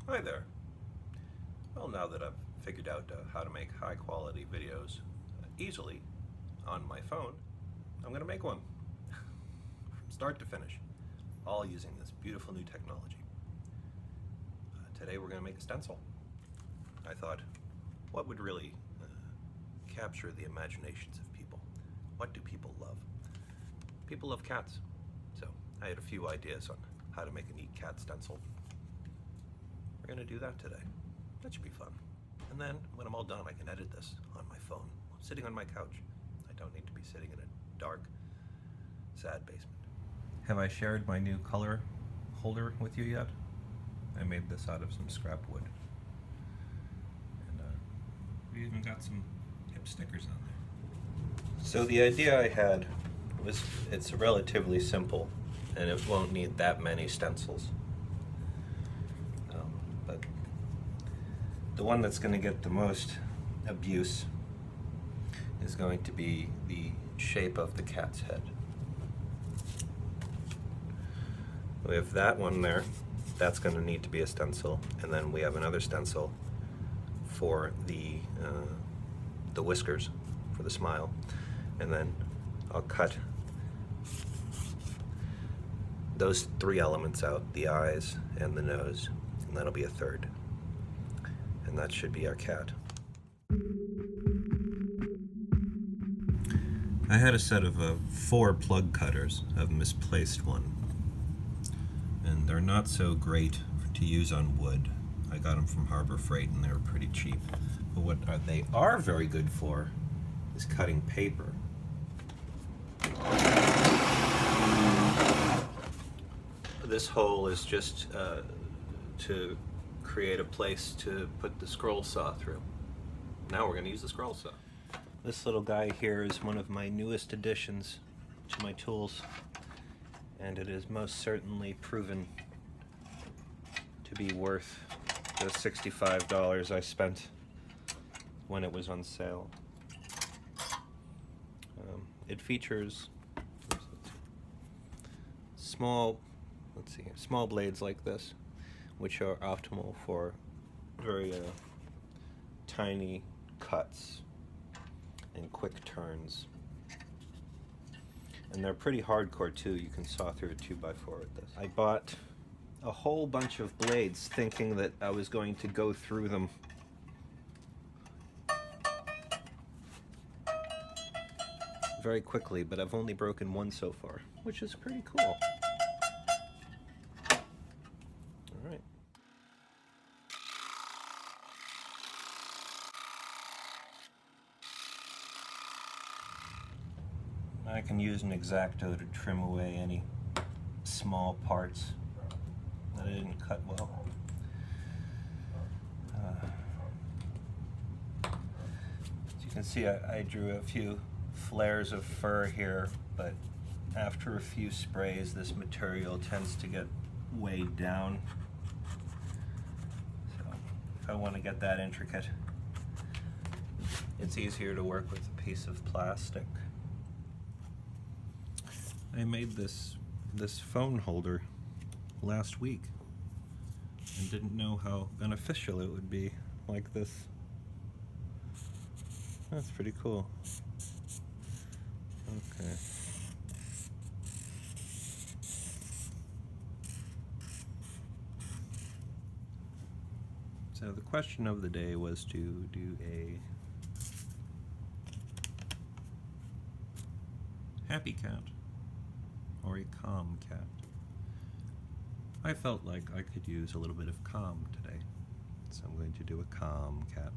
Hi there. Well, now that I've figured out how to make high quality videos easily on my phone, I'm going to make one from start to finish, all using this beautiful new technology. Today we're going to make a stencil. I thought, what would really capture the imaginations of people? What do people love? People love cats. So I had a few ideas on how to make a neat cat stencil. We're going to do that today. That should be fun. And then when I'm all done, I can edit this on my phone, sitting on my couch. I don't need to be sitting in a dark, sad basement. Have I shared my new color holder with you yet? I made this out of some scrap wood. And we even got some hip stickers on there. So the idea I had was, it's relatively simple and it won't need that many stencils. But the one that's going to get the most abuse is going to be the shape of the cat's head. We have that one there. That's going to need to be a stencil, and then we have another stencil for the whiskers, for the smile, and then I'll cut those three elements out, the eyes and the nose, and that'll be a third. And that should be our cat. I had a set of 4 plug cutters. I've misplaced one. And they're not so great to use on wood. I got them from Harbor Freight and they were pretty cheap. But what they are very good for is cutting paper. This hole is just to create a place to put the scroll saw through. Now we're going to use the scroll saw. This little guy here is one of my newest additions to my tools, and it is most certainly proven to be worth the $65 I spent when it was on sale. It features small blades like this, which are optimal for very tiny cuts and quick turns. And they're pretty hardcore too. You can saw through a 2x4 with this. I bought a whole bunch of blades thinking that I was going to go through them very quickly, but I've only broken one so far, which is pretty cool. Alright. I can use an X-Acto to trim away any small parts that I didn't cut well. As you can see, I drew a few flares of fur here, but after a few sprays this material tends to get weighed down. So if I want to get that intricate, it's easier to work with a piece of plastic. I made this phone holder last week and didn't know how beneficial it would be like this. That's pretty cool. Okay. So the question of the day was to do a happy cat or a calm cat. I felt like I could use a little bit of calm today, so I'm going to do a calm cat.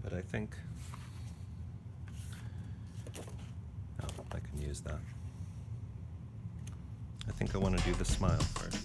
But I think, oh, I can use that. I think I want to do the smile first.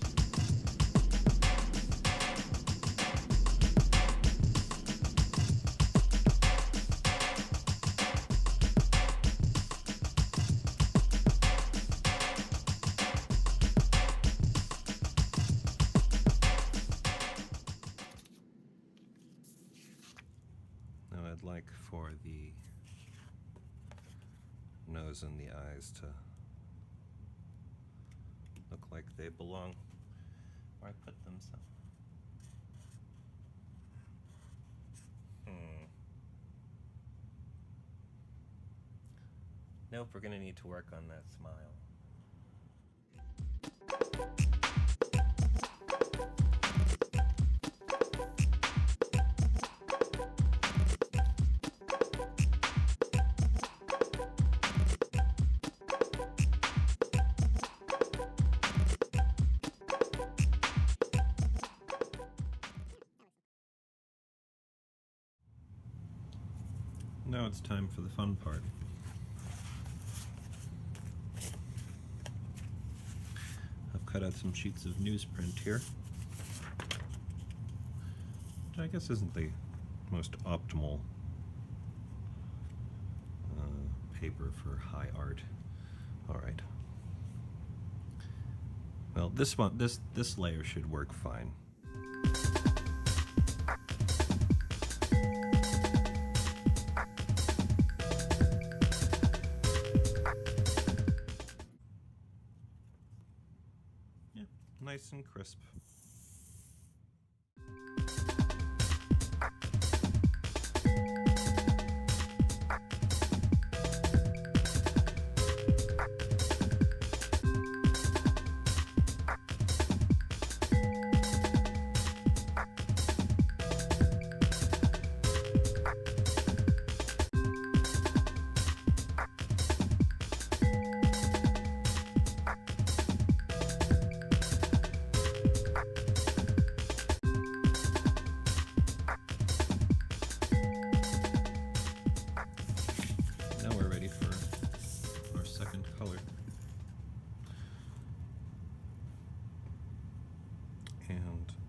Now I'd like for the nose and the eyes to look like they belong where I put them. So. Nope, we're going to need to work on that smile. Now it's time for the fun part. I've cut out some sheets of newsprint here, which I guess isn't the most optimal paper for high art. All right. Well, this layer should work fine. Nice and crisp.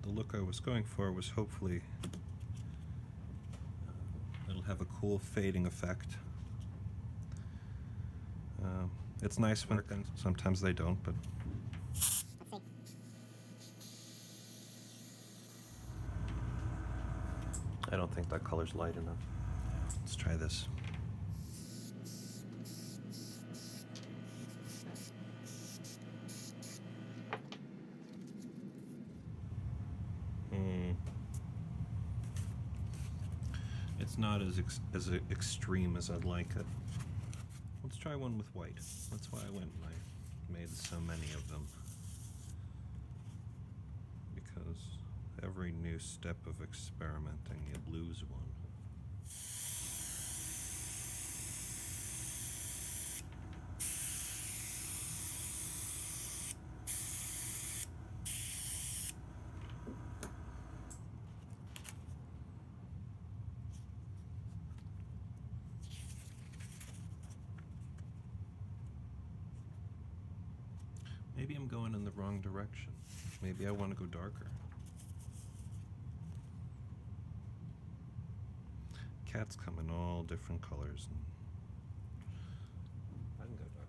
Look I was going for was hopefully it'll have a cool fading effect. It's nice when sometimes they don't, but I don't think that color's light enough. Let's try this. It's not as extreme as I'd like it. Let's try one with white. That's why I went and I made so many of them. Because every new step of experimenting, you lose one. Maybe I'm going in the wrong direction. Maybe I want to go darker. Cats come in all different colors. I can go darker.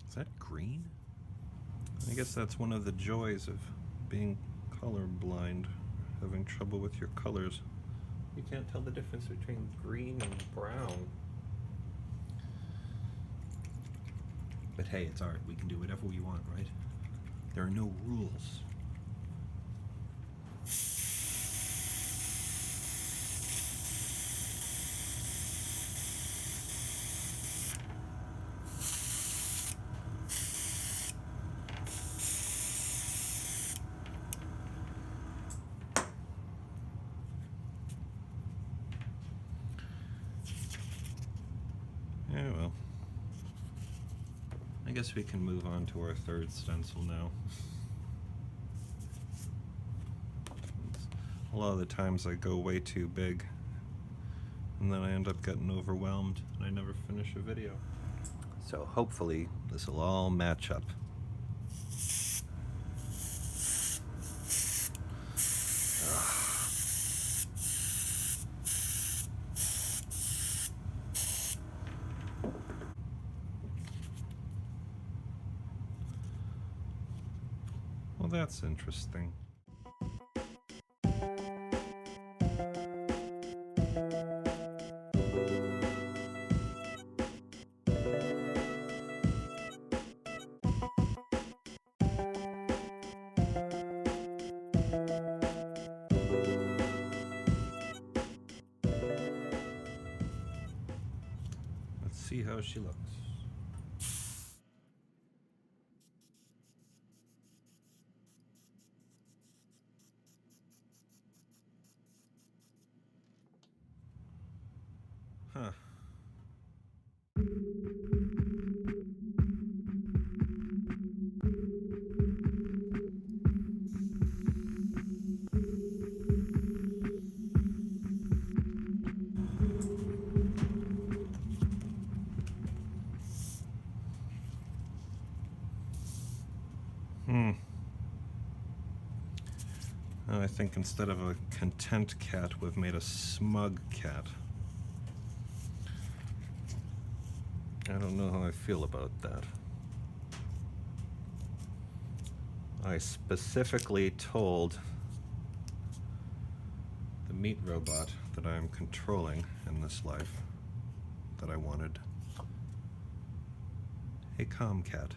Is that green? I guess that's one of the joys of being colorblind, having trouble with your colors. You can't tell the difference between green and brown. But hey, it's art. We can do whatever we want, right? There are no rules. Yeah, well, I guess we can move on to our third stencil now. A lot of the times I go way too big, and then I end up getting overwhelmed, and I never finish a video. So hopefully this will all match up. Well, that's interesting. Let's see how she looks. Huh. I think instead of a content cat, we've made a smug cat. I don't know how I feel about that. I specifically told the meat robot that I am controlling in this life that I wanted a calm cat.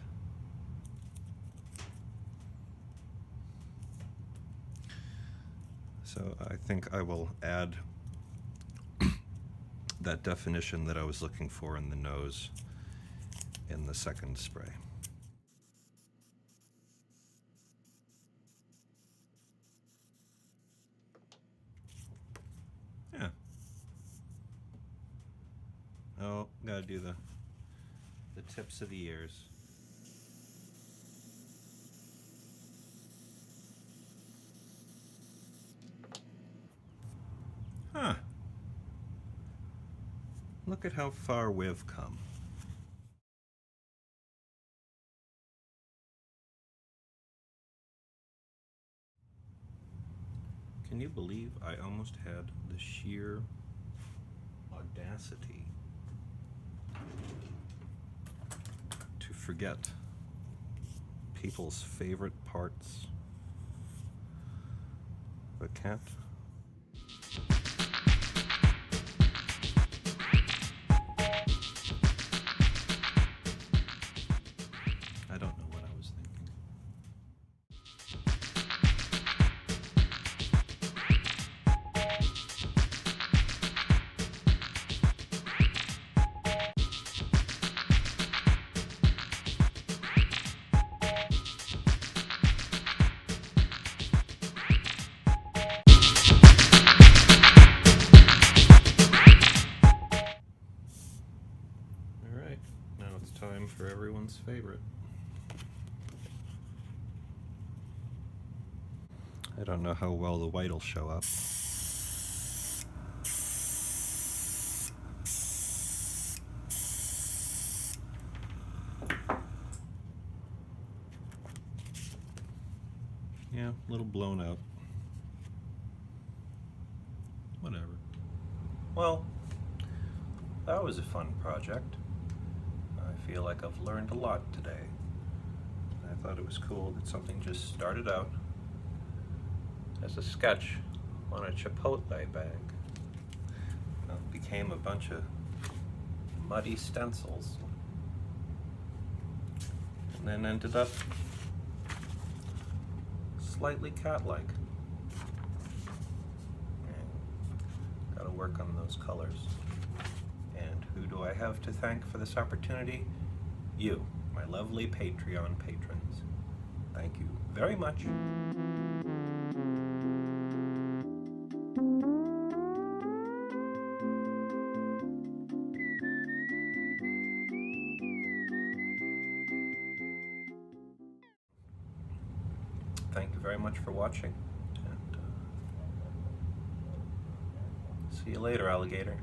So I think I will add that definition that I was looking for in the nose in the second spray. Yeah. Oh, gotta do the tips of the ears. Huh. Look at how far we've come. Can you believe I almost had the sheer audacity to forget people's favorite parts of a cat? I don't know what I was thinking. All right, now it's time for everyone's favorite. I don't know how well the white will show up. Yeah, a little blown out. Whatever. Well, that was a fun project. I feel like I've learned a lot today. I thought it was cool that something just started out as a sketch on a Chipotle bag. It became a bunch of muddy stencils, and then ended up slightly cat-like. Gotta work on those colors. And who do I have to thank for this opportunity? You, my lovely Patreon patrons. Thank you very much. Thank you very much for watching, and see you later, alligator.